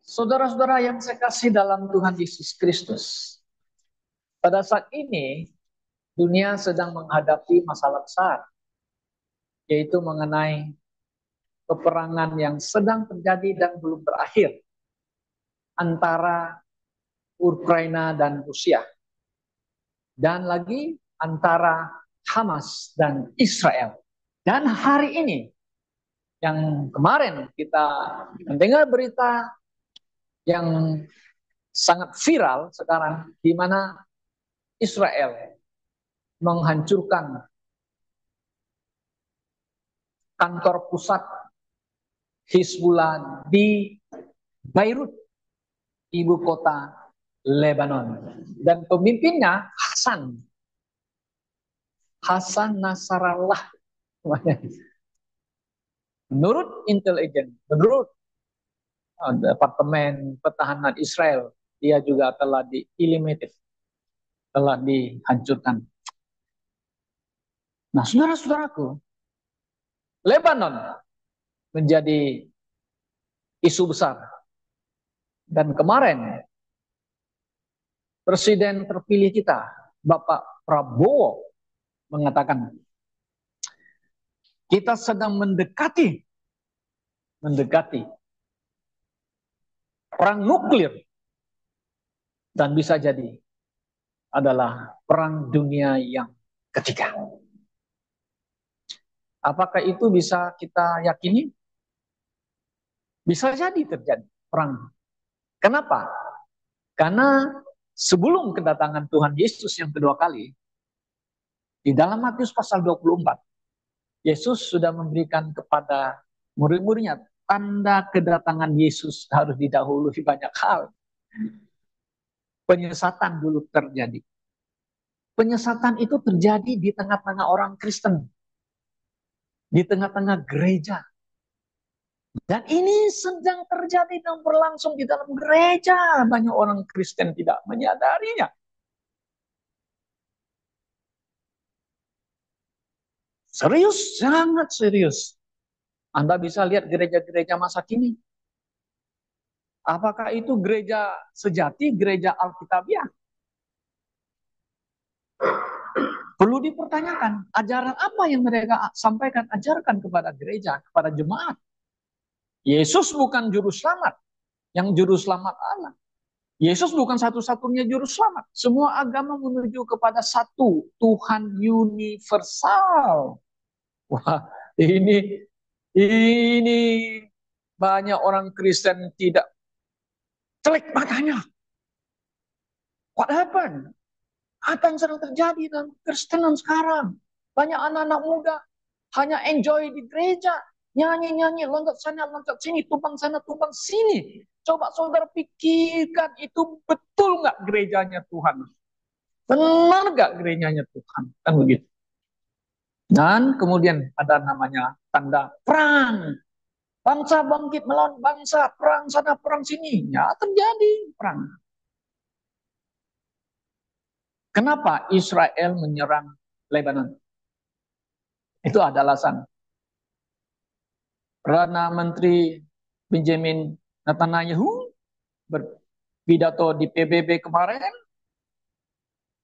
Saudara-saudara yang saya kasih dalam Tuhan Yesus Kristus, pada saat ini dunia sedang menghadapi masalah besar, yaitu mengenai peperangan yang sedang terjadi dan belum berakhir antara Ukraina dan Rusia, dan lagi antara Hamas dan Israel. Dan hari ini, yang kemarin kita mendengar berita yang sangat viral sekarang, di mana Israel menghancurkan kantor pusat Hizbullah di Beirut, ibu kota Lebanon. Dan pemimpinnya Hasan Nasrallah. Menurut intelijen, menurut Departemen Pertahanan Israel, dia juga telah di-eliminated, telah dihancurkan. Nah, saudara-saudaraku, Lebanon menjadi isu besar. Dan kemarin, Presiden terpilih kita, Bapak Prabowo, mengatakan, kita sedang mendekati perang nuklir, dan bisa jadi adalah perang dunia yang ketiga. Apakah itu bisa kita yakini? Bisa jadi terjadi perang. Kenapa? Karena sebelum kedatangan Tuhan Yesus yang kedua kali, di dalam Matius pasal 24, Yesus sudah memberikan kepada murid-muridnya tanda kedatangan Yesus harus didahului banyak hal. Penyesatan dulu terjadi. Penyesatan itu terjadi di tengah-tengah orang Kristen, di tengah-tengah gereja. Dan ini sedang terjadi dan berlangsung di dalam gereja. Banyak orang Kristen tidak menyadarinya. Serius, sangat serius. Anda bisa lihat gereja-gereja masa kini. Apakah itu gereja sejati, gereja Alkitabiah? Perlu dipertanyakan, ajaran apa yang mereka sampaikan, ajarkan kepada gereja, kepada jemaat. Yesus bukan juru selamat, yang juru selamat Allah. Yesus bukan satu-satunya juru selamat. Semua agama menuju kepada satu Tuhan universal. Wah, ini banyak orang Kristen tidak celek matanya. What happened? Apa yang sedang terjadi dalam Kristenan sekarang? Banyak anak-anak muda hanya enjoy di gereja, nyanyi-nyanyi, loncat sana, loncat sini, tumpang sana, tumpang sini. Coba saudara pikirkan, itu betul nggak gerejanya Tuhan? Benar nggak gerejanya Tuhan? Kan begitu. Dan kemudian ada namanya tanda perang. Bangsa bangkit melawan bangsa, perang sana, perang sini. Ya terjadi perang. Kenapa Israel menyerang Lebanon? Itu ada alasan. Perdana Menteri Benjamin Netanyahu berpidato di PBB kemarin,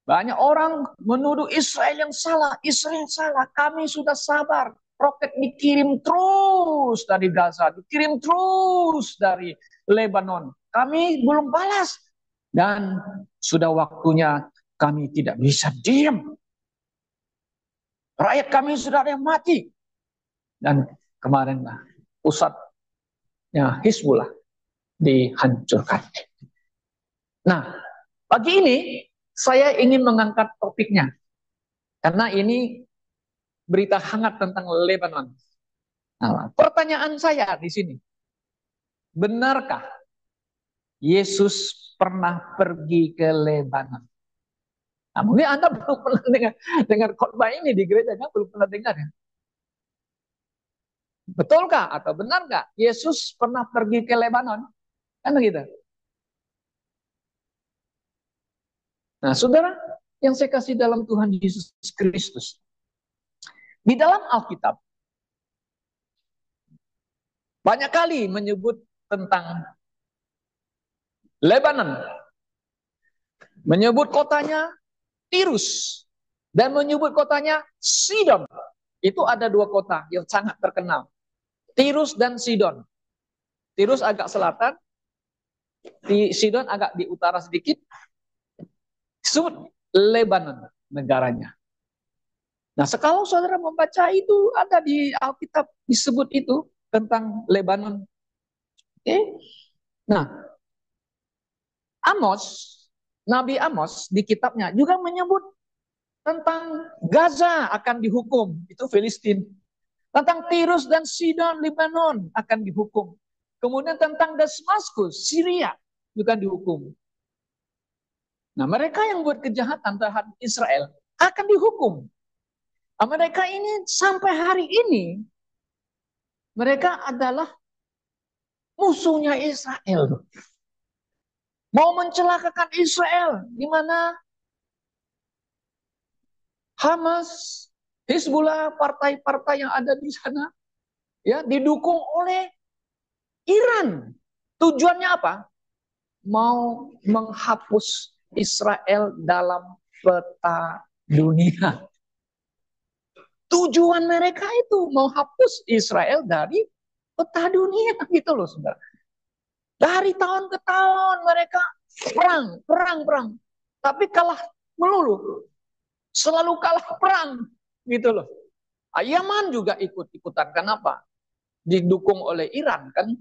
banyak orang menuduh Israel yang salah. Israel salah, kami sudah sabar. Roket dikirim terus dari Gaza, dikirim terus dari Lebanon. Kami belum balas. Dan sudah waktunya kami tidak bisa diam. Rakyat kami sudah ada yang mati. Dan kemarin pusatnya Hizbullah dihancurkan. Nah, pagi ini saya ingin mengangkat topiknya. Karena ini berita hangat tentang Lebanon. Nah, pertanyaan saya di sini, benarkah Yesus pernah pergi ke Lebanon? Nah, mungkin Anda belum pernah dengar khotbah ini di gereja, kan? Belum pernah dengar ya? Betulkah atau benarkah Yesus pernah pergi ke Lebanon? Kan begitu. Nah, saudara, yang saya kasih dalam Tuhan Yesus Kristus, di dalam Alkitab banyak kali menyebut tentang Lebanon. Menyebut kotanya Tirus. Dan menyebut kotanya Sidon. Itu ada dua kota yang sangat terkenal. Tirus dan Sidon. Tirus agak selatan, Sidon agak di utara sedikit. Disebut Lebanon negaranya. Nah, kalau saudara membaca itu, ada di Alkitab disebut itu tentang Lebanon. Oke. Nah, Nabi Amos di kitabnya juga menyebut tentang Gaza akan dihukum, itu Filistin. Tentang Tirus dan Sidon, Lebanon akan dihukum. Kemudian tentang Damaskus, Syria juga dihukum. Nah, mereka yang buat kejahatan terhadap Israel akan dihukum. Nah, mereka ini sampai hari ini, mereka adalah musuhnya Israel. Mau mencelakakan Israel, di mana Hamas, Hizbullah, partai-partai yang ada di sana, ya didukung oleh Iran. Tujuannya apa? Mau menghapus Israel dalam peta dunia. Tujuan mereka itu mau hapus Israel dari peta dunia gitu loh, saudara. Dari tahun ke tahun mereka perang. Tapi kalah melulu. Selalu kalah perang gitu loh. Yaman juga ikut-ikutan. Kenapa? Didukung oleh Iran kan.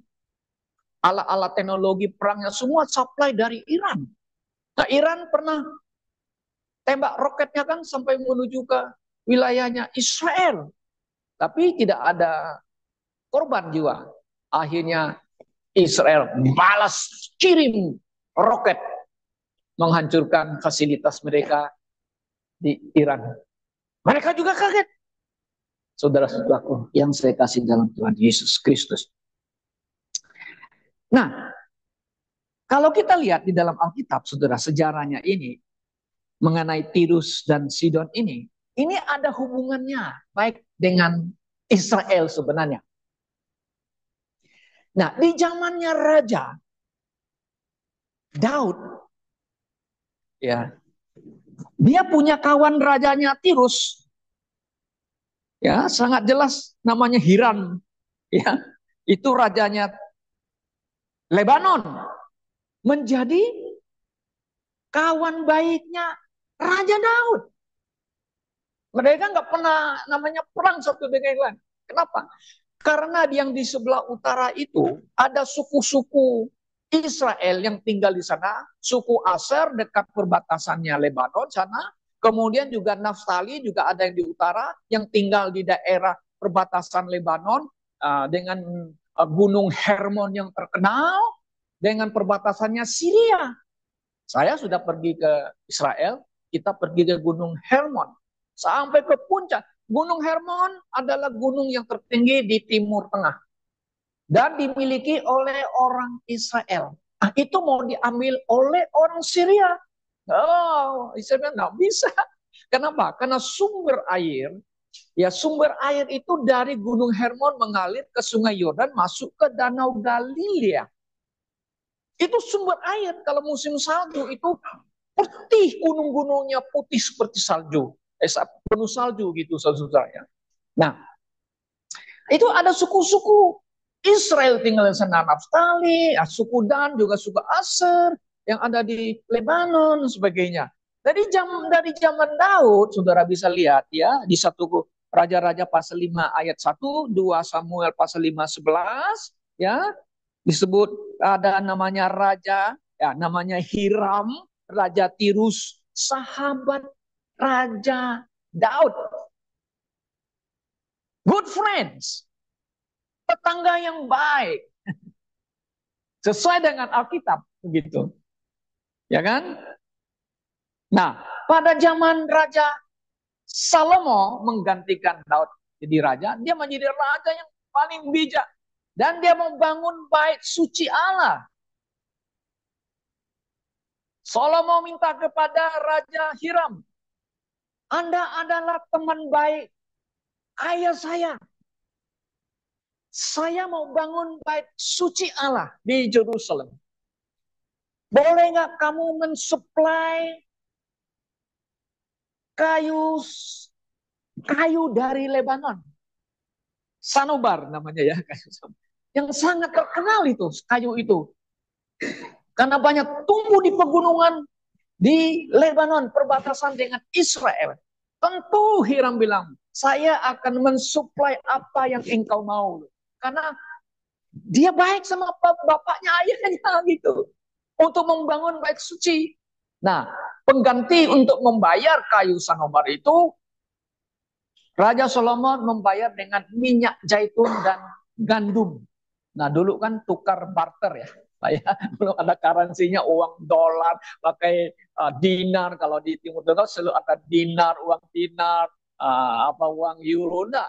Alat-alat teknologi perangnya semua supply dari Iran. Nah, Iran pernah tembak roketnya kan sampai menuju ke wilayahnya Israel. Tapi tidak ada korban jiwa. Akhirnya Israel balas kirim roket menghancurkan fasilitas mereka di Iran. Mereka juga kaget. Saudara-saudaraku yang saya kasih dalam Tuhan Yesus Kristus. Nah, kalau kita lihat di dalam Alkitab, saudara, sejarahnya ini mengenai Tirus dan Sidon ini ada hubungannya baik dengan Israel sebenarnya. Nah, di zamannya Raja Daud, ya, dia punya kawan rajanya Tirus, ya, sangat jelas namanya Hiram, ya, itu rajanya Lebanon, menjadi kawan baiknya Raja Daud. Mereka nggak pernah namanya perang satu dengan yang lain. Kenapa? Karena yang di sebelah utara itu ada suku-suku Israel yang tinggal di sana, suku Aser dekat perbatasannya Lebanon sana, kemudian juga Naftali juga ada yang di utara yang tinggal di daerah perbatasan Lebanon dengan Gunung Hermon yang terkenal, dengan perbatasannya Syria. Saya sudah pergi ke Israel, kita pergi ke Gunung Hermon, sampai ke puncak. Gunung Hermon adalah gunung yang tertinggi di Timur Tengah dan dimiliki oleh orang Israel. Nah, itu mau diambil oleh orang Syria. Oh, Israel nggak bisa. Kenapa? Karena sumber air itu dari Gunung Hermon mengalir ke Sungai Yordan masuk ke Danau Galilea. Itu sumber air. Kalau musim salju itu putih, gunung-gunungnya putih seperti salju. Penuh salju gitu saudara-saudara. Nah, itu ada suku-suku Israel tinggal di sana, Naftali, suku Dan, juga suku Aser yang ada di Lebanon sebagainya. Dari zaman Daud, saudara bisa lihat ya di satu Raja-Raja pasal 5 ayat 1, 2 Samuel pasal 5 11 ya, disebut ada namanya raja, ya namanya Hiram, Raja Tirus, sahabat Raja Daud. Good friends, tetangga yang baik. Sesuai dengan Alkitab begitu. Ya kan? Nah, pada zaman Raja Salomo menggantikan Daud jadi raja, dia menjadi raja yang paling bijak dan dia membangun bait suci Allah. Salomo minta kepada Raja Hiram, Anda adalah teman baik ayah saya. Saya mau bangun bait suci Allah di Jerusalem. Boleh nggak kamu mensuplai kayu kayu dari Lebanon? Sanobar namanya ya, kayu yang sangat terkenal itu kayu itu, karena banyak tumbuh di pegunungan di Lebanon perbatasan dengan Israel. Tentu Hiram bilang, saya akan mensuplai apa yang engkau mau, karena dia baik sama bapaknya, ayahnya gitu, untuk membangun bait suci. Nah, pengganti untuk membayar kayu sanobar itu, Raja Solomon membayar dengan minyak zaitun dan gandum. Nah, dulu kan tukar barter ya. Belum ada karansinya uang dolar, pakai dinar. Kalau di Timur Tengah selalu ada dinar, uang dinar, apa uang euro. Nah,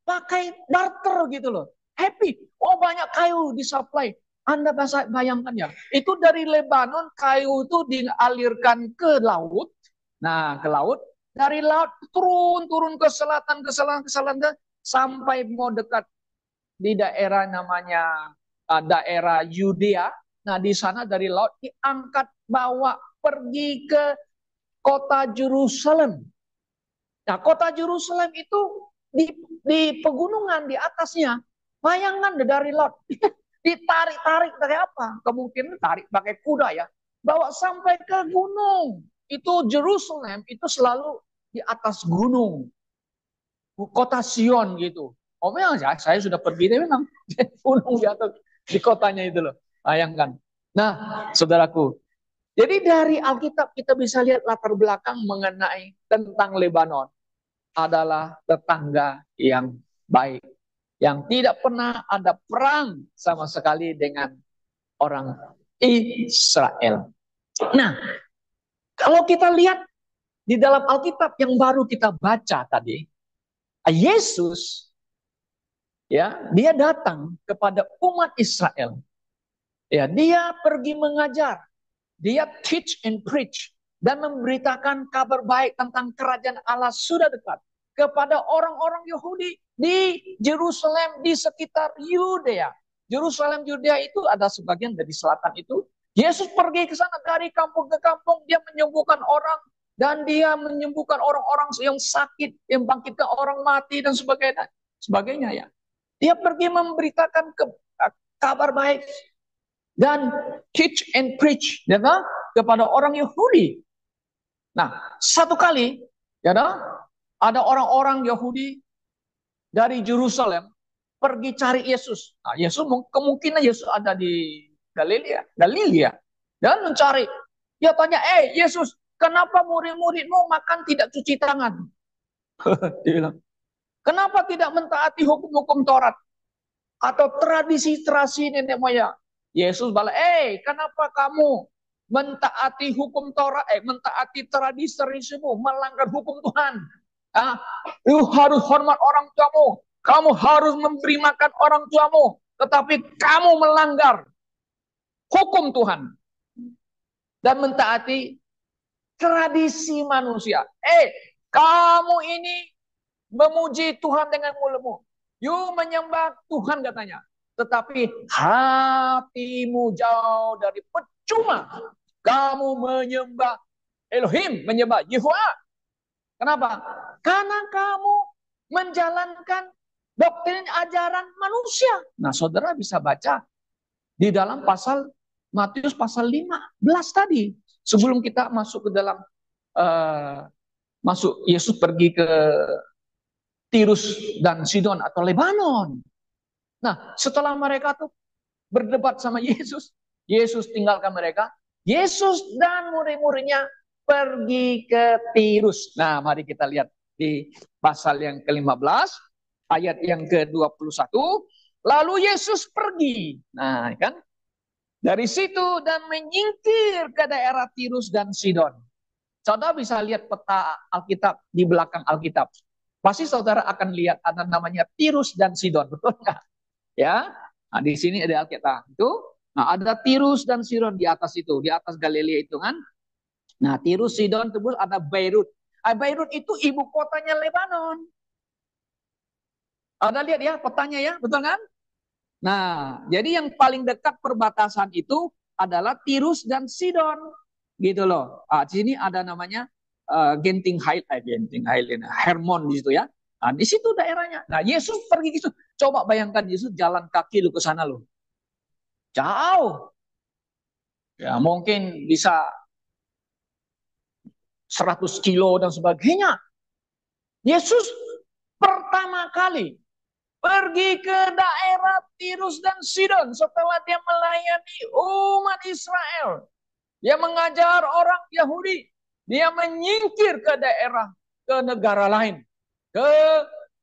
pakai barter gitu loh. Happy. Oh, banyak kayu disuplai. Anda bisa bayangkan ya. Itu dari Lebanon kayu itu dialirkan ke laut. Nah, ke laut. Dari laut turun ke selatan, ke selatan, ke selatan, sampai mau dekat di daerah namanya daerah Yudea. Nah, di sana dari laut diangkat bawa pergi ke kota Jerusalem. Nah, kota Jerusalem itu di, di pegunungan di atasnya. Bayangkan dari laut ditarik-tarik dari apa? Kemungkinan tarik pakai kuda ya. Bawa sampai ke gunung. Itu Jerusalem itu selalu di atas gunung. Kota Sion gitu. Oh memang saya sudah pergi deh memang. Gunung di atas di kotanya itu loh. Bayangkan. Nah, saudaraku, jadi dari Alkitab kita bisa lihat latar belakang mengenai tentang Lebanon adalah tetangga yang baik, yang tidak pernah ada perang sama sekali dengan orang Israel. Nah, kalau kita lihat di dalam Alkitab yang baru kita baca tadi, Yesus ya, dia datang kepada umat Israel. Ya, dia pergi mengajar, dia teach and preach dan memberitakan kabar baik tentang kerajaan Allah sudah dekat kepada orang-orang Yahudi di Jerusalem, di sekitar Yudea. Jerusalem Yudea itu ada sebagian dari selatan itu. Yesus pergi ke sana dari kampung ke kampung, dia menyembuhkan orang dan dia menyembuhkan orang-orang yang sakit, yang bangkitkan orang mati dan sebagainya. Sebagainya ya. Dia pergi memberitakan kabar baik dan teach and preach ya, kepada orang Yahudi. Nah, satu kali ya, ada orang-orang Yahudi dari Jerusalem pergi cari Yesus. Nah, Yesus kemungkinan Yesus ada di Galilea dan mencari. Dia tanya, Yesus, kenapa murid-muridmu makan tidak cuci tangan? Dia bilang, kenapa tidak mentaati hukum-hukum Taurat atau tradisi-tradisi nenek moyang? Yesus balik, kenapa kamu mentaati hukum Taurat, mentaati tradisi-tradisimu, melanggar hukum Tuhan? Lu harus hormat orang tuamu, kamu harus memberi makan orang tuamu, tetapi kamu melanggar hukum Tuhan dan mentaati tradisi manusia. Kamu ini memuji Tuhan dengan mulutmu, you menyembah Tuhan katanya, tetapi hatimu jauh dari percuma. Kamu menyembah Elohim, menyembah Yehovah. Kenapa? Karena kamu menjalankan doktrin ajaran manusia. Nah, saudara bisa baca di dalam pasal Matius pasal 15 tadi. Sebelum kita masuk ke dalam masuk Yesus pergi ke Tirus dan Sidon atau Lebanon. Nah, setelah mereka tuh berdebat sama Yesus, Yesus tinggalkan mereka. Yesus dan murid-muridnya pergi ke Tirus. Nah, mari kita lihat di pasal yang ke-15, ayat yang ke-21. Lalu Yesus pergi. Nah, kan? Dari situ dan menyingkir ke daerah Tirus dan Sidon. Saudara bisa lihat peta Alkitab di belakang Alkitab. Pasti saudara akan lihat ada namanya Tirus dan Sidon, betul nggak? Ya, nah, di sini ada Alkitab itu. Nah, ada Tirus dan Sidon di atas itu, di atas Galilea itu kan. Nah, Tirus, Sidon, terus ada Beirut. Beirut itu ibu kotanya Lebanon. Ada lihat ya petanya ya, betul kan? Nah, jadi yang paling dekat perbatasan itu adalah Tirus dan Sidon, gitu loh. Di sini ada namanya Genting Highland, Hermon di situ ya. Nah, di situ daerahnya. Nah, Yesus pergi ke situ. Coba bayangkan Yesus jalan kaki lu ke sana lu. Jauh. Ya, mungkin bisa 100 kilo dan sebagainya. Yesus pertama kali pergi ke daerah Tirus dan Sidon setelah dia melayani umat Israel. Dia mengajar orang Yahudi. Dia menyingkir ke daerah, ke negara lain. Ke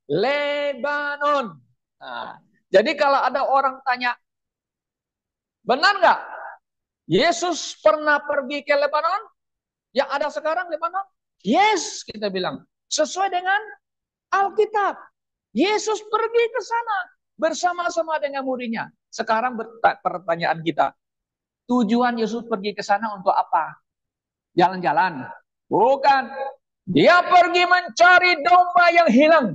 Lebanon. Nah, jadi kalau ada orang tanya, benar nggak Yesus pernah pergi ke Lebanon? Yang ada sekarang Lebanon? Yes, kita bilang. Sesuai dengan Alkitab. Yesus pergi ke sana bersama-sama dengan muridnya. Sekarang pertanyaan kita, tujuan Yesus pergi ke sana untuk apa? Jalan-jalan? Bukan. Dia pergi mencari domba yang hilang.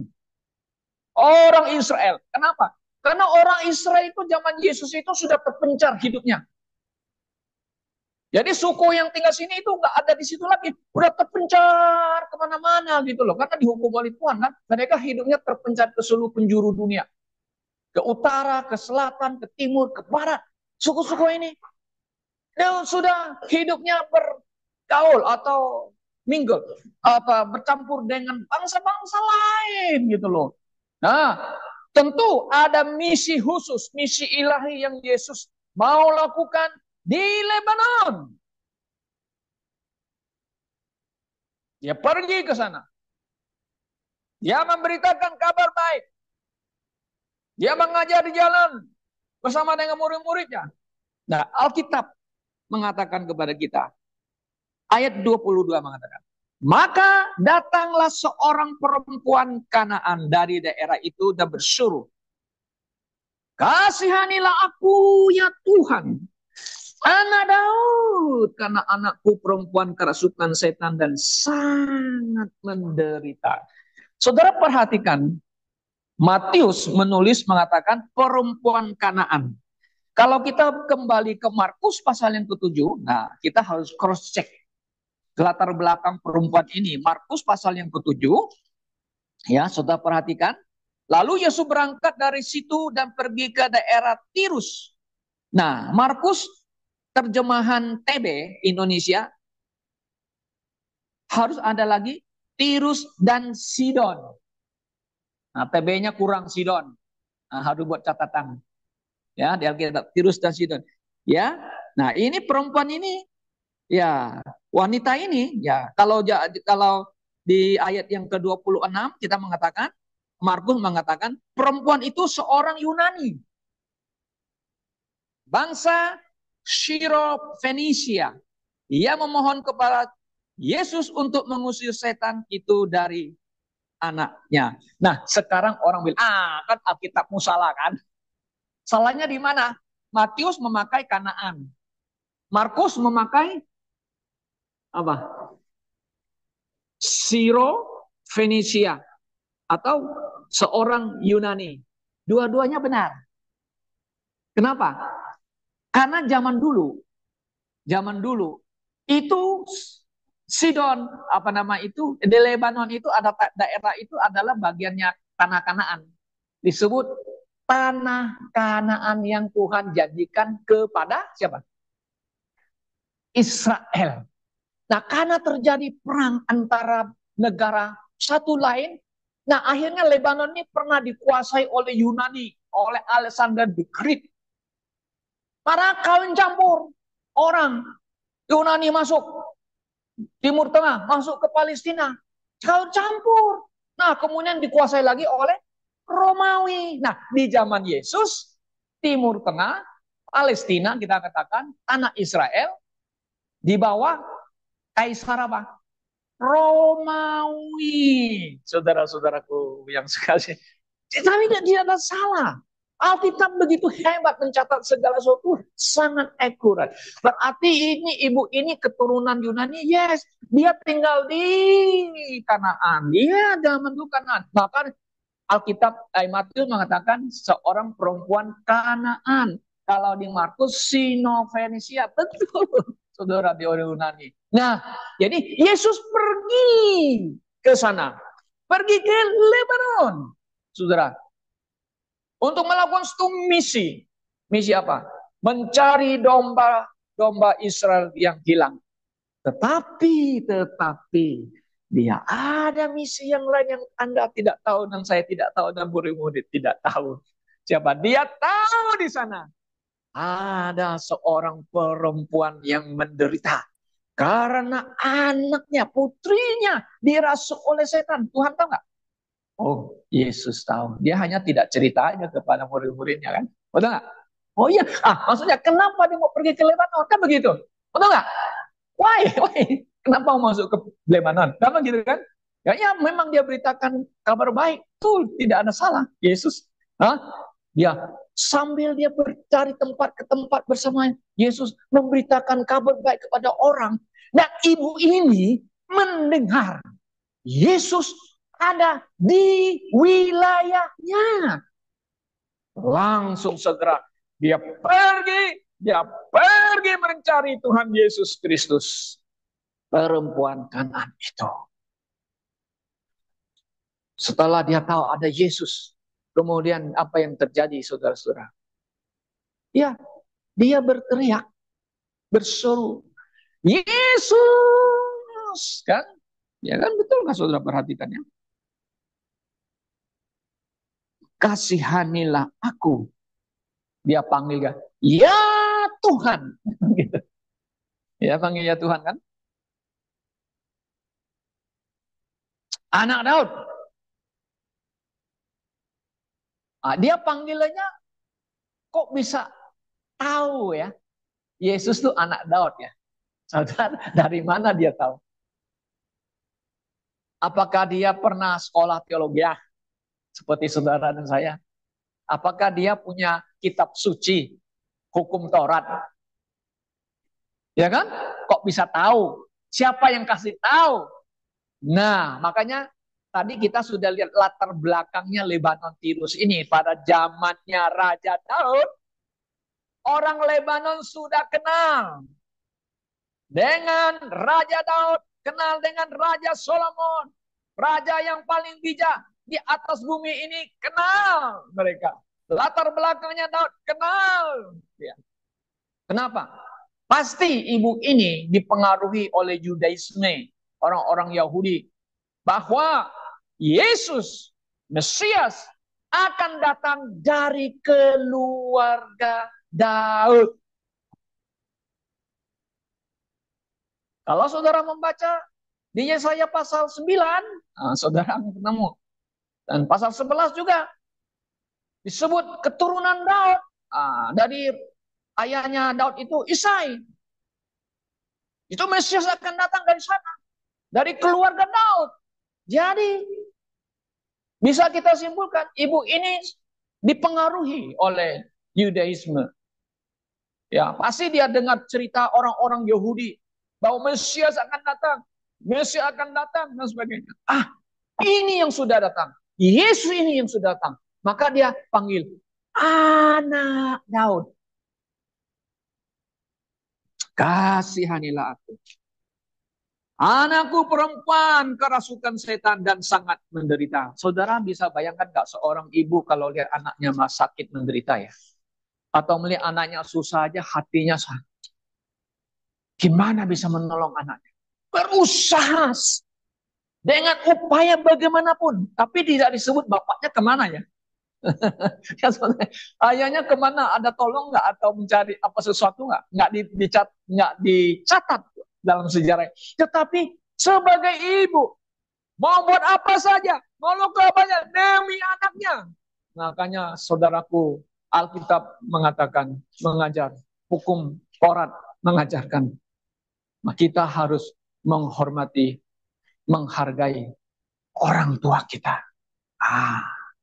Orang Israel. Kenapa? Karena orang Israel itu zaman Yesus itu sudah terpencar hidupnya. Jadi suku yang tinggal sini itu nggak ada di situ lagi, udah terpencar kemana-mana gitu loh, karena dihukum oleh Tuhan kan, mereka hidupnya terpencar ke seluruh penjuru dunia, ke utara, ke selatan, ke timur, ke barat. Suku-suku ini dia sudah hidupnya bergaul atau mingle, bercampur dengan bangsa-bangsa lain gitu loh. Nah, tentu ada misi khusus, misi ilahi yang Yesus mau lakukan di Lebanon. Dia pergi ke sana. Dia memberitakan kabar baik. Dia mengajar di jalan bersama dengan murid-muridnya. Nah, Alkitab mengatakan kepada kita, ayat 22 mengatakan, maka datanglah seorang perempuan Kanaan dari daerah itu dan bersuruh, kasihanilah aku ya Tuhan, anak Daud, karena anakku perempuan kerasukan setan dan sangat menderita. Saudara perhatikan, Matius menulis mengatakan perempuan Kanaan. Kalau kita kembali ke Markus pasal yang ke-7, nah kita harus cross check latar belakang perempuan ini. Markus pasal yang ke-7, ya saudara perhatikan. Lalu Yesus berangkat dari situ dan pergi ke daerah Tirus. Nah, Markus terjemahan TB Indonesia harus ada lagi Tirus dan Sidon. Nah, TB-nya kurang Sidon. Nah, harus buat catatan. Ya, di Alkitab Tirus dan Sidon. Ya. Nah, ini perempuan ini ya, wanita ini ya, kalau di ayat yang ke-26 kita mengatakan, Markus mengatakan perempuan itu seorang Yunani. Bangsa Syro Fenisia. Ia memohon kepada Yesus untuk mengusir setan itu dari anaknya. Nah, sekarang orang bilang, kan Alkitabmu salah kan? Salahnya di mana? Matius memakai Kanaan. Markus memakai apa? Syro Fenisia atau seorang Yunani. Dua-duanya benar. Kenapa? Karena zaman dulu itu Sidon, apa nama itu, di Lebanon itu ada daerah itu adalah bagiannya tanah Kanaan. Disebut tanah Kanaan yang Tuhan janjikan kepada siapa? Israel. Nah, karena terjadi perang antara negara satu lain, nah akhirnya Lebanon ini pernah dikuasai oleh Yunani, oleh Alexander the Great. Para kawin campur orang Yunani masuk Timur Tengah, masuk ke Palestina, kawin campur. Nah, kemudian dikuasai lagi oleh Romawi. Nah, di zaman Yesus, Timur Tengah, Palestina kita katakan tanah Israel di bawah Kaisar apa? Romawi. Saudara-saudaraku yang sekali. Tapi tidak ada salah. Alkitab begitu hebat mencatat segala sesuatu sangat akurat. Berarti ini ibu ini keturunan Yunani, yes. Dia tinggal di Kanaan. Dia zaman dulu Kanaan. Bahkan Alkitab Matius mengatakan seorang perempuan Kanaan. Kalau di Markus Sino-Fenisia, betul, saudara, di Yunani. Nah, jadi Yesus pergi ke sana, pergi ke Lebanon, saudara, untuk melakukan satu misi. Misi apa? Mencari domba Israel yang hilang. Tetapi, dia ada misi yang lain yang Anda tidak tahu dan saya tidak tahu dan murid-murid tidak tahu. Siapa? Dia tahu di sana ada seorang perempuan yang menderita karena anaknya, putrinya dirasuk oleh setan. Tuhan tahu nggak? Oh, Yesus tahu. Dia hanya tidak ceritanya kepada murid-muridnya kan? Betul nggak? Oh iya, maksudnya kenapa dia mau pergi ke Lebanon? Kan begitu. Betul nggak? Why? Kenapa mau masuk ke Lebanon? Kenapa gitu kan? Ya, memang dia beritakan kabar baik. Tuh, tidak ada salah. Yesus. Hah? Dia sambil dia bercari tempat ke tempat bersama Yesus memberitakan kabar baik kepada orang. Nah, ibu ini mendengar Yesus ada di wilayahnya. Langsung segera dia pergi mencari Tuhan Yesus Kristus. Perempuan Kanan itu. Setelah dia tahu ada Yesus, kemudian apa yang terjadi, saudara-saudara? Ya, dia berteriak, berseru, Yesus, kan? Ya kan, betul kan saudara, perhatikan ya? Kasihanilah aku. Dia panggil kan, ya Tuhan. Gitu. Ya, panggil ya Tuhan kan? Anak Daud. Dia panggilannya kok bisa tahu ya? Yesus tuh anak Daud ya. Saudara, dari mana dia tahu? Apakah dia pernah sekolah teologi seperti saudara dan saya? Apakah dia punya kitab suci, hukum Taurat? Ya kan? Kok bisa tahu? Siapa yang kasih tahu? Nah, makanya tadi kita sudah lihat latar belakangnya Lebanon Tirus ini. Pada zamannya Raja Daud, orang Lebanon sudah kenal dengan Raja Daud, kenal dengan Raja Solomon, raja yang paling bijak di atas bumi ini, kenal mereka. Latar belakangnya Daud kenal. Ya. Kenapa? Pasti ibu ini dipengaruhi oleh Judaisme, orang-orang Yahudi, bahwa Yesus, Mesias, akan datang dari keluarga Daud. Kalau saudara membaca di Yesaya pasal 9, saudara akan ketemu. Dan pasal 11 juga disebut keturunan Daud. Dari ayahnya Daud itu Isai. Itu Mesias akan datang dari sana. Dari keluarga Daud. Jadi bisa kita simpulkan ibu ini dipengaruhi oleh Yudaisme. Ya, pasti dia dengar cerita orang-orang Yahudi bahwa Mesias akan datang. Mesias akan datang dan sebagainya. Ini yang sudah datang. Yesus ini yang sudah datang. Maka dia panggil anak Daud. Kasihanilah aku. Anakku perempuan kerasukan setan dan sangat menderita. Saudara bisa bayangkan gak seorang ibu kalau lihat anaknya sakit menderita ya? Atau melihat anaknya susah aja hatinya sakit. Gimana bisa menolong anaknya? Berusaha dengan upaya bagaimanapun. Tapi tidak disebut bapaknya kemana ya? Ayahnya kemana? Ada tolong nggak atau mencari apa sesuatu nggak? Nggak dicatat dalam sejarah. Tetapi sebagai ibu mau buat apa saja, mau ke banyak demi anaknya. Makanya saudaraku, Alkitab mengatakan, mengajar hukum Taurat mengajarkan kita harus menghormati, menghargai orang tua kita.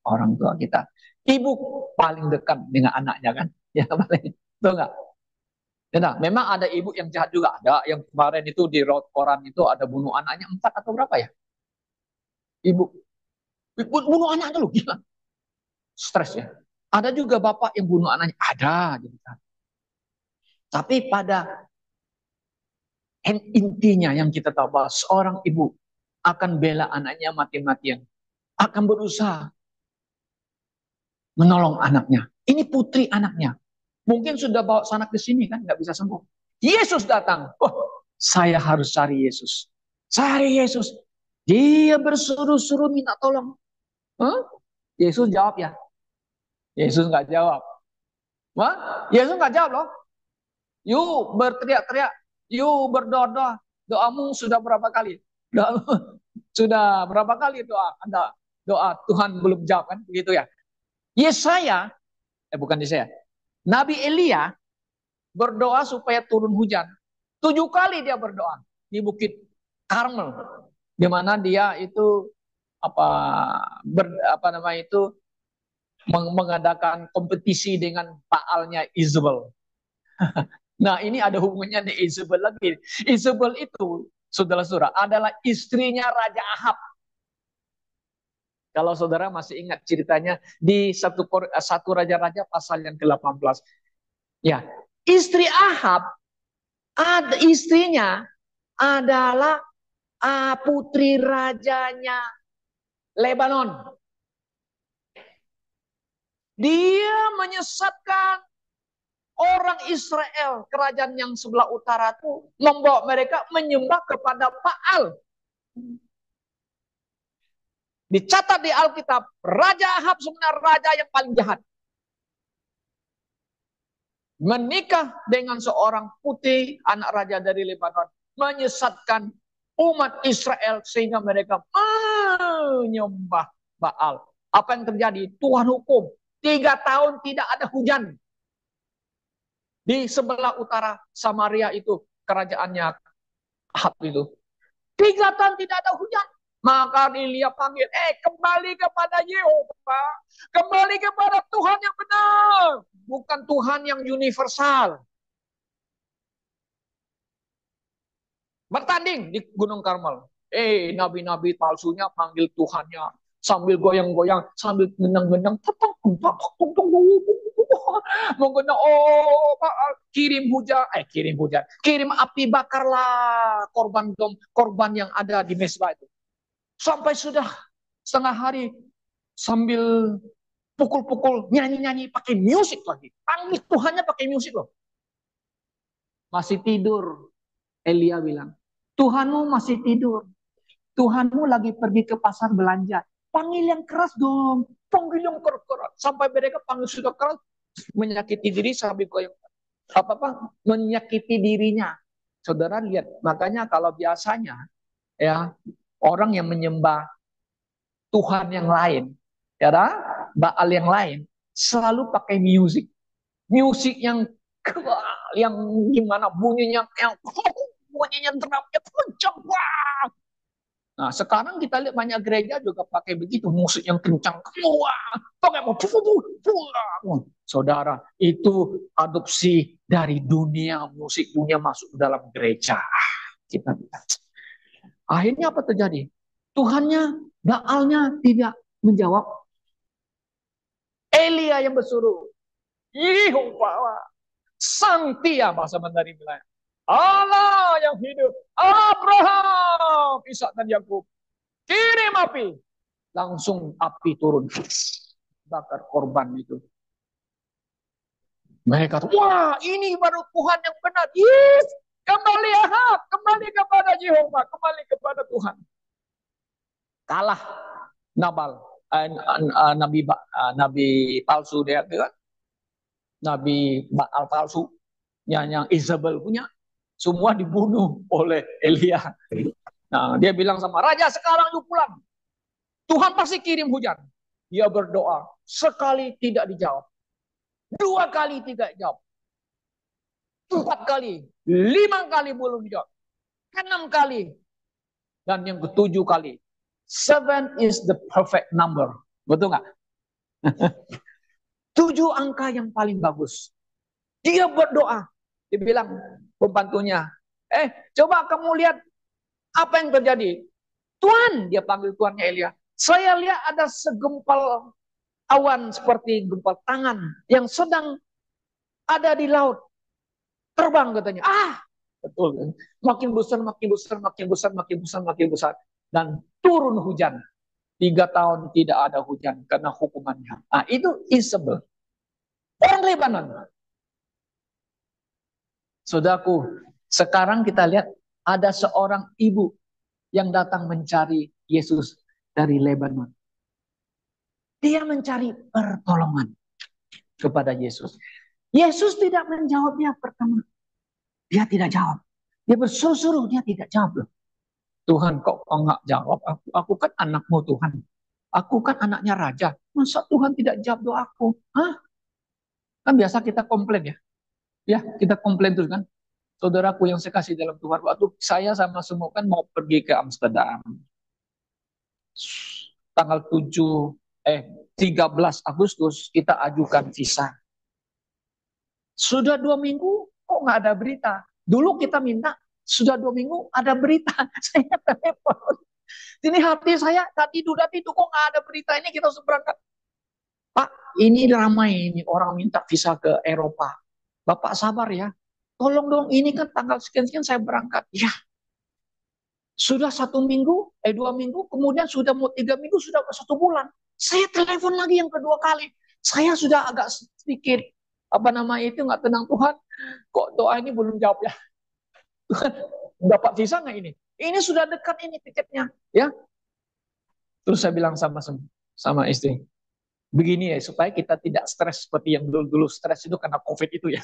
Orang tua kita. Ibu paling dekat dengan anaknya kan? Ya paling, itu enggak? Ya, nah, memang ada ibu yang jahat juga. Ada yang kemarin itu di koran itu ada bunuh anaknya 4 atau berapa ya? Ibu bunuh anaknya loh, gila. Stres ya. Ada juga bapak yang bunuh anaknya. Ada. Gitu. Tapi pada intinya yang kita tahu bahwa seorang ibu akan bela anaknya mati-matian. Akan berusaha menolong anaknya. Ini putri anaknya. Mungkin sudah bawa sanak ke sini kan, nggak bisa sembuh. Yesus datang. Oh, saya harus cari Yesus. Cari Yesus. Dia bersuruh-suruh minta tolong. Huh? Yesus jawab ya. Yesus nggak jawab. Wah, Yesus nggak jawab loh. Yuk berteriak-teriak. Yuk berdoa-doa. Doamu sudah berapa kali? Doamu sudah berapa kali doa? Anda doa Tuhan belum jawab kan? Begitu ya. Yesaya, bukan Yesaya. Nabi Elia berdoa supaya turun hujan. 7 kali dia berdoa di Bukit Karmel, di mana dia itu apa apa namanya itu mengadakan kompetisi dengan Baalnya Isabel. Nah, ini ada hubungannya dengan Isabel lagi. Isabel itu, saudara-saudara, adalah istrinya Raja Ahab. Kalau saudara masih ingat ceritanya di satu Raja-Raja pasal yang ke-18. Ya, istri Ahab, istrinya adalah putri rajanya Lebanon. Dia menyesatkan orang Israel, kerajaan yang sebelah utara itu, membawa mereka menyembah kepada Baal. Dicatat di Alkitab, Raja Ahab sebenarnya raja yang paling jahat. Menikah dengan seorang putri, anak raja dari Lebanon, menyesatkan umat Israel sehingga mereka menyembah Baal. Apa yang terjadi? Tuhan hukum. 3 tahun tidak ada hujan. Di sebelah utara Samaria itu, kerajaannya Ahab itu. 3 tahun tidak ada hujan. Maka Elia panggil, kembali kepada Yehova. Kembali kepada Tuhan yang benar. Bukan Tuhan yang universal. Bertanding di Gunung Karmel. Nabi-nabi palsunya panggil Tuhannya. Sambil goyang-goyang, sambil menang-menang. Menggunakan, kirim hujan. Kirim api bakarlah korban yang ada di mesbah itu. Sampai sudah setengah hari sambil pukul-pukul, nyanyi-nyanyi pakai musik lagi. Panggil Tuhannya pakai musik loh. Masih tidur. Elia bilang, Tuhanmu masih tidur. Tuhanmu lagi pergi ke pasar belanja. Panggil yang keras dong. Panggil yang keras. Sampai mereka panggil sudah keras, menyakiti diri sambil goyang. Menyakiti dirinya. Saudara lihat, makanya kalau biasanya ya orang yang menyembah Tuhan yang lain, ya Baal yang lain, selalu pakai musik. Musik yang gimana bunyinya, bunyinya drumnya kencang. Wah. Nah, sekarang kita lihat banyak gereja juga pakai begitu, musik yang kencang. Wah, saudara, itu adopsi dari dunia, musik dunia masuk ke dalam gereja. Kita lihat. Akhirnya apa terjadi? Tuhannya, Baalnya tidak menjawab. Elia yang bersuruh. Yehova, Sang Tia, bahasa Mandarin bilang. Allah yang hidup, Abraham, Ishak dan Yakub, kirim api. Langsung api turun, bakar korban itu. Mereka, wah ini baru Tuhan yang benar. Yes, kembali Ahab, kembali kepada Yehova, kembali kepada Tuhan. Kalah Nabal, nabi palsu dia kan, nabi Baal palsu, yang Isabel punya, semua dibunuh oleh Elia. Nah, dia bilang sama raja, sekarang yuk pulang. Tuhan pasti kirim hujan. Dia berdoa, sekali tidak dijawab, 2 kali tidak dijawab, 4 kali, 5 kali belum dijawab, 6 kali, dan yang ke-7 kali. 7 is the perfect number. Betul nggak? 7 angka yang paling bagus. Dia berdoa. Dia bilang pembantunya, coba kamu lihat apa yang terjadi. Tuhan, dia panggil Tuhannya Elia. Saya lihat ada segempal awan seperti gempal tangan yang sedang ada di laut. Terbang katanya. Betul. Makin besar, makin besar, makin besar, makin besar, makin besar. Dan turun hujan. 3 tahun tidak ada hujan karena hukumannya. Itu Isabel. Orang Lebanon. Saudaraku, sekarang kita lihat ada seorang ibu yang datang mencari Yesus dari Lebanon. Dia mencari pertolongan kepada Yesus. Yesus tidak menjawabnya pertama. Dia tidak jawab. Dia bersuruh-suruh, dia tidak jawab. Tuhan, kok nggak jawab? Aku kan anakmu Tuhan. Aku kan anaknya raja. Masa Tuhan tidak jawab doaku? Hah? Kan biasa kita komplain ya. Ya, kita komplain terus kan. Saudaraku yang saya kasih dalam Tuhan, waktu saya sama semua kan mau pergi ke Amsterdam. Tanggal 13 Agustus kita ajukan visa. Sudah 2 minggu, kok nggak ada berita? Dulu kita minta, sudah 2 minggu ada berita. Saya telepon. Ini hati saya, tadi kok nggak ada berita ini, kita harus berangkat. Pak, ini ramai ini orang minta visa ke Eropa. Bapak sabar ya. Tolong dong, ini kan tanggal sekian-sekian saya berangkat. Ya, sudah 1 minggu, 2 minggu, kemudian sudah mau 3 minggu, sudah 1 bulan. Saya telepon lagi yang kedua kali. Saya sudah agak sedikit nggak tenang. Tuhan, kok doa ini belum jawab ya? Tuhan, dapat visa nggak ini? Ini sudah dekat ini tiketnya, ya. Terus saya bilang sama istri, begini ya, supaya kita tidak stres seperti yang dulu stres itu karena COVID itu ya.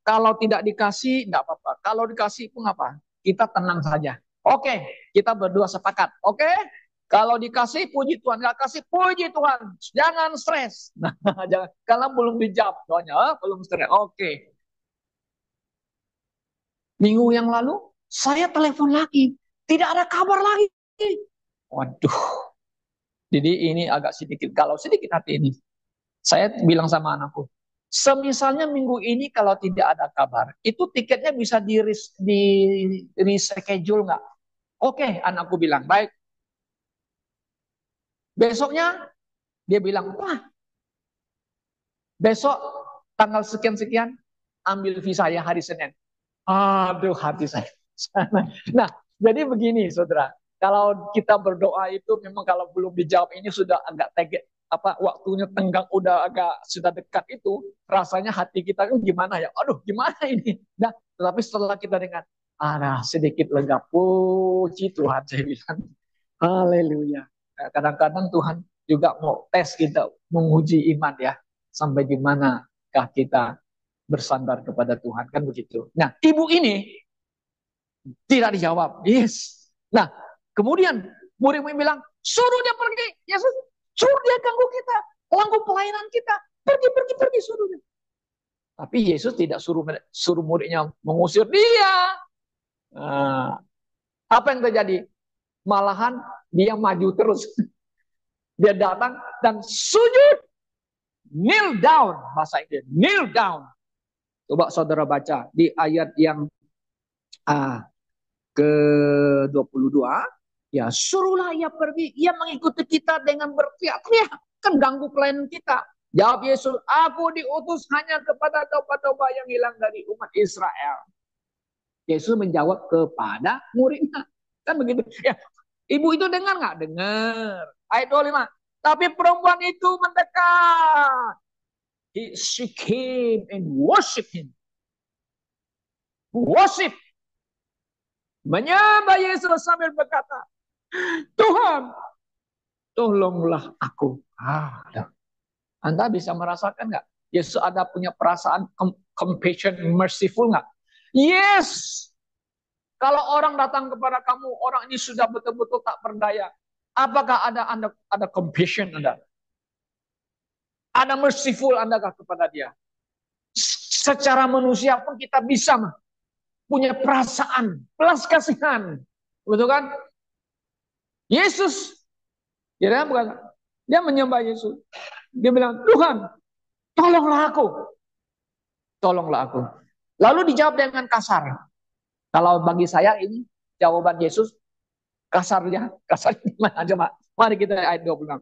Kalau tidak dikasih, nggak apa-apa. Kalau dikasih pun apa? Kita tenang saja. Oke, kita berdua sepakat. Oke, kalau dikasih puji Tuhan, nggak kasih puji Tuhan. Jangan stres. Nah, jangan. Kalau belum dijawab doanya, belum stres. Oke. Minggu yang lalu saya telepon lagi, tidak ada kabar lagi. Waduh. Jadi ini agak sedikit hati ini. Saya bilang sama anakku, semisalnya minggu ini kalau tidak ada kabar, itu tiketnya bisa di reschedule nggak? Oke, anakku bilang, baik. Besoknya dia bilang, wah, besok tanggal sekian-sekian, ambil visa ya hari Senin. Aduh, hati saya. Nah, jadi begini, saudara. Kalau kita berdoa itu memang kalau belum dijawab ini sudah agak waktunya tenggang udah agak sudah dekat itu rasanya hati kita kan gimana ya, aduh gimana ini. Nah, tetapi setelah kita dengar sedikit lega, puji Tuhan, saya bilang haleluya. Kadang-kadang Tuhan juga mau tes kita, menguji iman ya, sampai di manakah kita bersandar kepada Tuhan, kan begitu. Nah, ibu ini tidak dijawab. Yes. Nah, kemudian murid-murid bilang, suruh dia pergi. Yesus, suruh dia ganggu kita, ganggu pelayanan kita. Pergi, suruh dia. Tapi Yesus tidak suruh muridnya mengusir dia. Nah, apa yang terjadi? Malahan dia maju terus. Dia datang dan sujud. Kneel down, bahasa Inggris. Kneel down. Coba saudara baca di ayat yang ke-22. Ya, suruhlah ia pergi. Ia mengikuti kita dengan berteriak-teriak. Kan ganggu pelayanan kita. Jawab Yesus, aku diutus hanya kepada domba-domba yang hilang dari umat Israel. Yesus menjawab kepada muridnya. Kan begitu. Ya, ibu itu dengar nggak? Dengar. Ayat 25. Tapi perempuan itu mendekat. She came and worship him. Worship. Menyembah Yesus sambil berkata, Tuhan, tolonglah aku. Anda bisa merasakan nggak? Yesus ada punya perasaan compassion, merciful nggak? Yes. Kalau orang datang kepada kamu, orang ini sudah betul-betul tak berdaya. Apakah ada compassion Anda? Ada merciful Anda kepada dia? Secara manusia pun kita bisa punya perasaan, belas kasihan. Betul kan? Yesus, dia menyembah Yesus. Dia bilang, Tuhan, tolonglah aku. Tolonglah aku. Lalu dijawab dengan kasar. Kalau bagi saya ini jawaban Yesus kasarnya gimana? Coba mari kita ayat 26.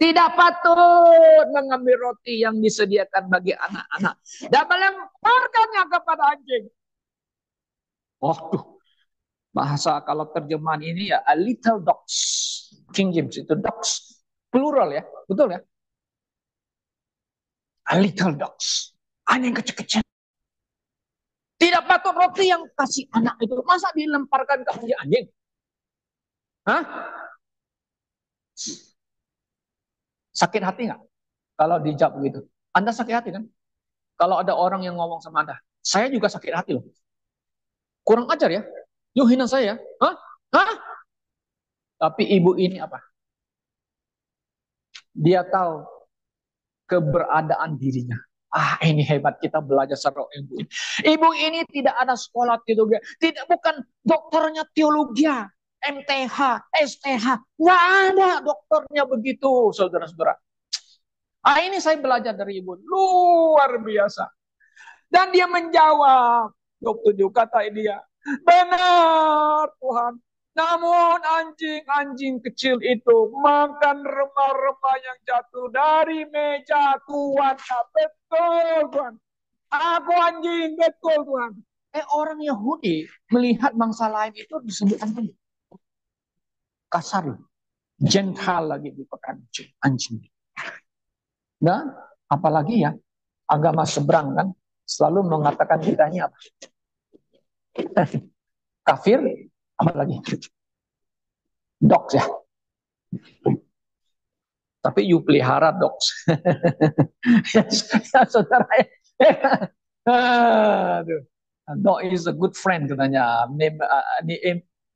Tidak patut mengambil roti yang disediakan bagi anak-anak dan melemparkannya kepada anjing. Oh, bahasa kalau terjemahan ini ya a little dogs. King James itu dogs. Plural ya, betul ya? A little dogs. Anjing kecil-kecil. Tidak patut roti yang kasih anak itu. Masa dilemparkan ke anjing? Hah? Sakit hati nggak? Kalau dijawab begitu. Anda sakit hati kan? Kalau ada orang yang ngomong sama Anda, saya juga sakit hati loh. Kurang ajar ya. Yuk hina saya. Hah? Hah? Tapi ibu ini apa? Dia tahu keberadaan dirinya. Ah, ini hebat, kita belajar sama ibu ini. Ibu ini tidak ada sekolah teologi, tidak, bukan dokternya teologi, MTH, STH, nggak ada dokternya begitu, saudara-saudara. Ah, ini saya belajar dari ibu, luar biasa. Dan dia menjawab, 27 kata dia, benar Tuhan. Namun anjing-anjing kecil itu makan remah-remah yang jatuh dari meja Tuhan. Betul Tuhan. Aku anjing, betul Tuhan. Orang Yahudi melihat bangsa lain itu disebut anjing. Kasar. Gentile lagi bukan anjing. Dan apalagi ya, agama seberang kan, selalu mengatakan kitanya apa? Kafir, apa lagi? Dogs ya. Tapi you pelihara dogs. Ya, saudara ya. Aduh. Dog is a good friend katanya.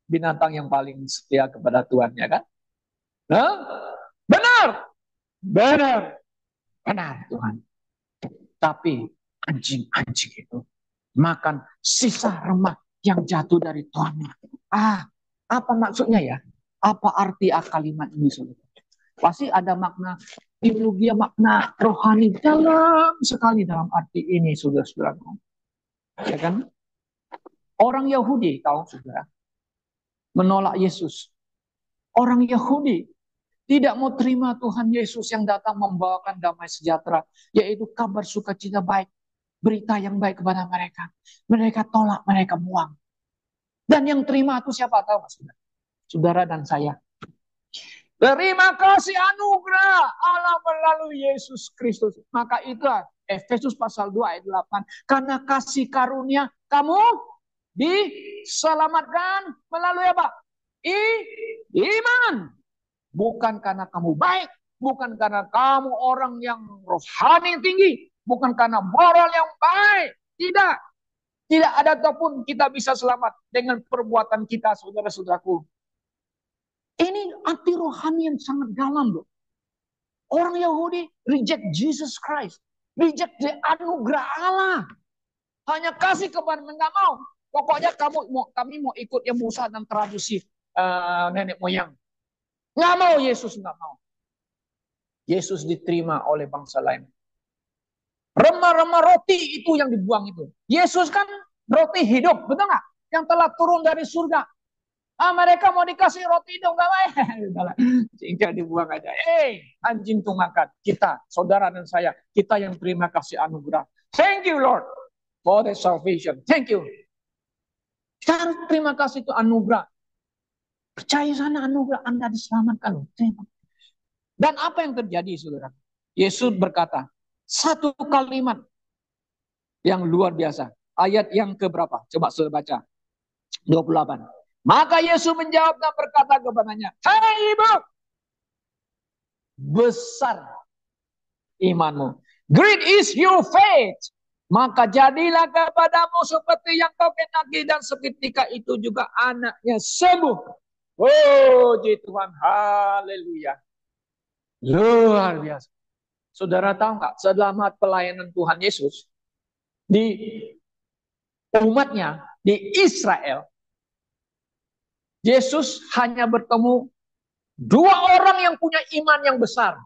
Binatang yang paling setia kepada Tuhannya kan? Nah, benar. Benar. Benar Tuhan. Tapi anjing-anjing itu makan sisa remah yang jatuh dari Tuhan. Apa maksudnya ya? Apa arti kalimat ini, saudara? Pasti ada makna teologi, makna rohani dalam sekali dalam arti ini, saudara-saudara. Ya kan? Orang Yahudi, tahu saudara, menolak Yesus. Orang Yahudi tidak mau terima Tuhan Yesus yang datang membawakan damai sejahtera, yaitu kabar sukacita baik, berita yang baik kepada mereka. Mereka tolak, mereka buang. Dan yang terima itu siapa, tahu nggak saudara? Saudara dan saya. Terima kasih anugerah Allah melalui Yesus Kristus. Maka itulah Efesus pasal 2 ayat 8. Karena kasih karunia kamu diselamatkan melalui apa? Iman. Bukan karena kamu baik. Bukan karena kamu orang yang rohani tinggi. Bukan karena moral yang baik. Tidak. Tidak ada ataupun kita bisa selamat dengan perbuatan kita, saudara-saudaraku. Ini arti rohani yang sangat dalam loh. Orang Yahudi reject Jesus Christ. Reject the anugerah Allah. Hanya kasih kepada enggak mau. Pokoknya kami mau ikut yang Musa dan tradisi nenek moyang. Nggak mau, Yesus nggak mau. Yesus diterima oleh bangsa lain. Remah-remah roti itu yang dibuang itu. Yesus kan roti hidup, betul nggak? Yang telah turun dari surga. Mereka mau dikasih roti hidup, nggak mau. Tinggal dibuang aja. Anjing tuh makan. Kita, saudara dan saya, kita yang terima kasih anugerah. Thank you Lord for the salvation. Thank you. Kita harus terima kasih itu anugerah. Percaya sana anugerah Anda diselamatkan. Dan apa yang terjadi, saudara? Yesus berkata, satu kalimat yang luar biasa. Ayat yang keberapa? Coba saudara baca. 28. Maka Yesus menjawab dan berkata kepadanya, "Hai ibu, besar imanmu. Great is your faith. Maka jadilah kepadamu seperti yang kau kehendaki, dan seketika itu juga anaknya sembuh." Oh, Tuhan, haleluya. Luar biasa. Saudara tahu nggak, selama pelayanan Tuhan Yesus di umatnya di Israel, Yesus hanya bertemu 2 orang yang punya iman yang besar.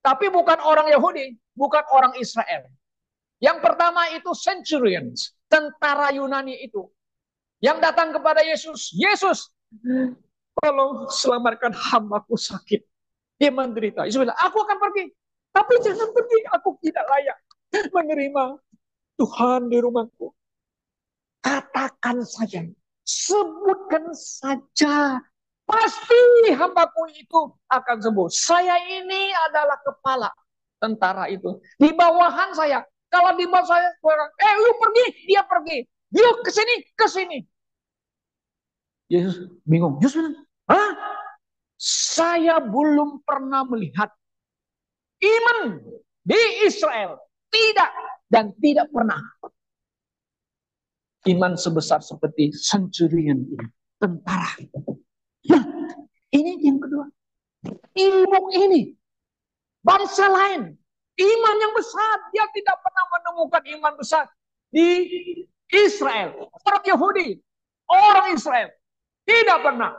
Tapi bukan orang Yahudi, bukan orang Israel. Yang pertama itu centurions, tentara Yunani itu. Yang datang kepada Yesus, "Yesus, tolong selamatkan hambaku sakit. Dia menderita. Yesus bilang, aku akan pergi. Tapi jangan pergi, aku tidak layak menerima Tuhan di rumahku. Katakan saja, sebutkan saja. Pasti hambaku itu akan sembuh. Saya ini adalah kepala tentara itu. Di bawahan saya. Kalau di bawah saya, lu pergi, dia pergi. Yuk ke sini, ke sini. Yesus bingung. Yesus bilang, hah? Saya belum pernah melihat iman di Israel. Tidak dan tidak pernah. Iman sebesar seperti centurion ini. Tentara. Nah, ini yang kedua. Ilmu ini. Bangsa lain. Iman yang besar. Dia tidak pernah menemukan iman besar di Israel. Orang Yahudi. Orang Israel. Tidak pernah.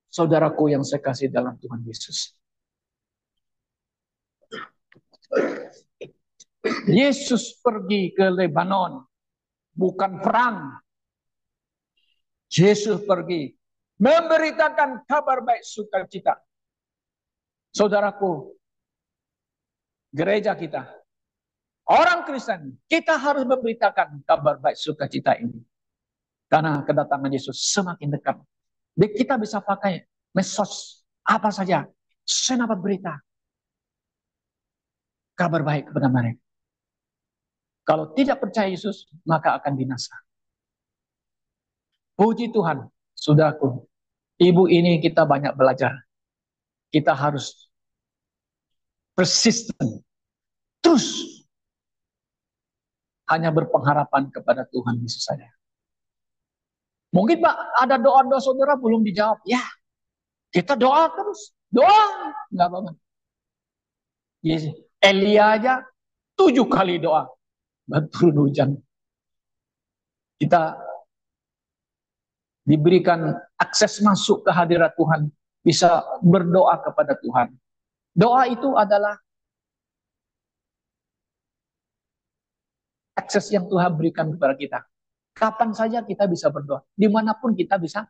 Saudaraku yang saya kasih dalam Tuhan Yesus. Yesus pergi ke Lebanon. Bukan perang. Yesus pergi memberitakan kabar baik sukacita. Saudaraku, gereja kita, orang Kristen, kita harus memberitakan kabar baik sukacita ini. Karena kedatangan Yesus semakin dekat. Kita bisa pakai medsos apa saja. Saya dapat berita kabar baik kepada mereka. Kalau tidak percaya Yesus, maka akan binasa. Puji Tuhan, saudaraku. Ibu ini kita banyak belajar. Kita harus persisten. Terus hanya berpengharapan kepada Tuhan Yesus saja. Mungkin Pak, ada doa-doa saudara belum dijawab. Ya, kita doa terus. Doa, nggak apa-apa. Yes. Elia aja 7 kali doa. Turun hujan. Kita diberikan akses masuk ke hadirat Tuhan. Bisa berdoa kepada Tuhan. Doa itu adalah akses yang Tuhan berikan kepada kita. Kapan saja kita bisa berdoa. Dimanapun kita bisa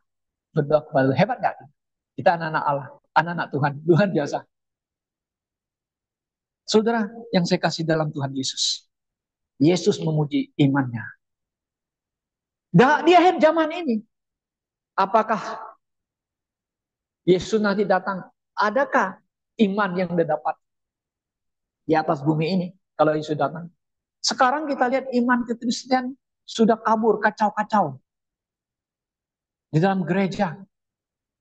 berdoa kepada Tuhan. Hebat gak? Kita anak-anak Allah. Anak-anak Tuhan. Tuhan biasa. Saudara yang saya kasih dalam Tuhan Yesus. Yesus memuji imannya. Di akhir zaman ini. Apakah Yesus nanti datang? Adakah iman yang didapat di atas bumi ini? Kalau Yesus datang. Sekarang kita lihat iman Kristen sudah kabur, kacau-kacau. Di dalam gereja.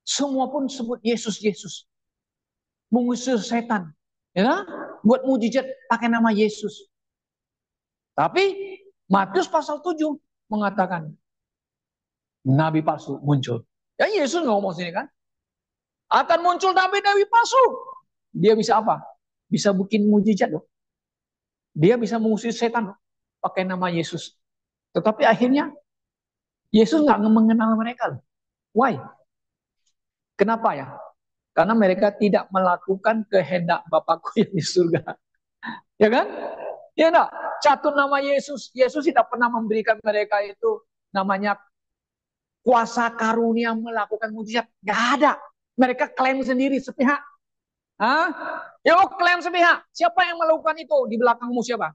Semua pun sebut Yesus, Yesus. Mengusir setan. Ya, buat mujizat pakai nama Yesus. Tapi Matius pasal 7 mengatakan nabi palsu muncul. Ya Yesus ngomong sini kan. Akan muncul nabi-nabi palsu. Dia bisa apa? Bisa bikin mujizat loh. Dia bisa mengusir setan loh. Pakai nama Yesus. Tetapi akhirnya Yesus nggak mengenal mereka loh. Why? Kenapa ya? Karena mereka tidak melakukan kehendak Bapakku yang di surga. Ya kan? Ya enggak? Catut nama Yesus. Yesus tidak pernah memberikan mereka itu namanya kuasa karunia melakukan mujizat. Nggak ada. Mereka klaim sendiri sepihak. Hah? Ya klaim sepihak. Siapa yang melakukan itu? Di belakangmu siapa?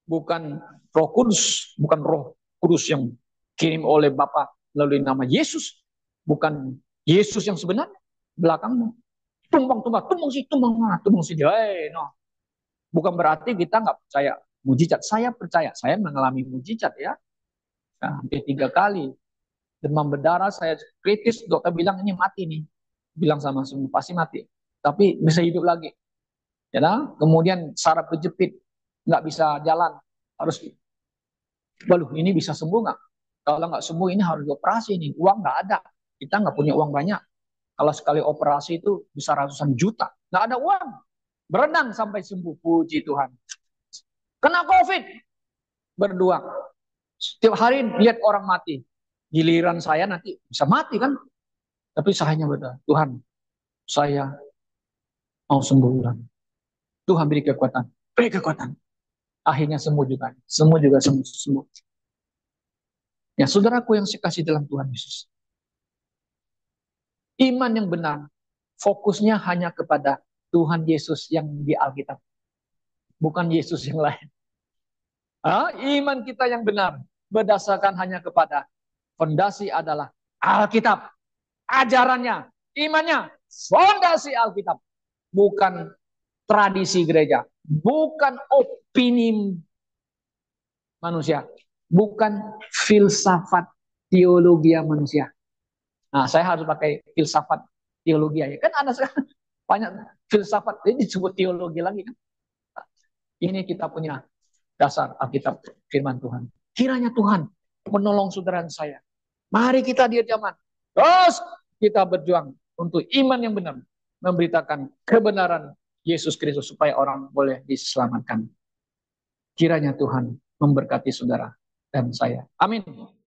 Bukan Roh Kudus. Bukan Roh Kudus yang kirim oleh Bapa melalui nama Yesus. Bukan Yesus yang sebenarnya. Belakangmu. Tumbang si, tumbang si. No. Bukan berarti kita nggak percaya mujizat. Saya percaya, saya mengalami mujizat ya. Nah, hampir 3 kali. Demam berdarah, saya kritis, dokter bilang ini mati nih. Bilang sama semua, pasti mati. Tapi bisa hidup lagi. Ya, nah? Kemudian saraf kejepit, nggak bisa jalan. Harus, waduh ini bisa sembuh nggak? Kalau nggak sembuh ini harus dioperasi nih. Uang nggak ada. Kita nggak punya uang banyak. Kalau sekali operasi itu bisa ratusan juta. Nggak ada uang. Berenang sampai sembuh, puji Tuhan. Kena COVID, berdua. Setiap hari lihat orang mati. Giliran saya nanti bisa mati kan. Tapi saya hanya berdoa, Tuhan, saya mau sembuh ulang. Tuhan beri kekuatan. Beri kekuatan. Akhirnya sembuh juga. Semua juga sembuh. Ya, saudaraku yang saya kasih dalam Tuhan Yesus. Iman yang benar, fokusnya hanya kepada Tuhan Yesus yang di Alkitab, bukan Yesus yang lain. Iman kita yang benar berdasarkan hanya kepada fondasi adalah Alkitab, ajarannya, imannya, fondasi Alkitab, bukan tradisi gereja, bukan opini manusia, bukan filsafat teologi manusia. Nah, saya harus pakai filsafat teologi ya. Kan ada sekarang banyak filsafat, ini disebut teologi lagi kan. Ini kita punya dasar Alkitab, firman Tuhan. Kiranya Tuhan menolong saudara saya. Mari kita di zaman. Terus kita berjuang untuk iman yang benar. Memberitakan kebenaran Yesus Kristus supaya orang boleh diselamatkan. Kiranya Tuhan memberkati saudara dan saya. Amin.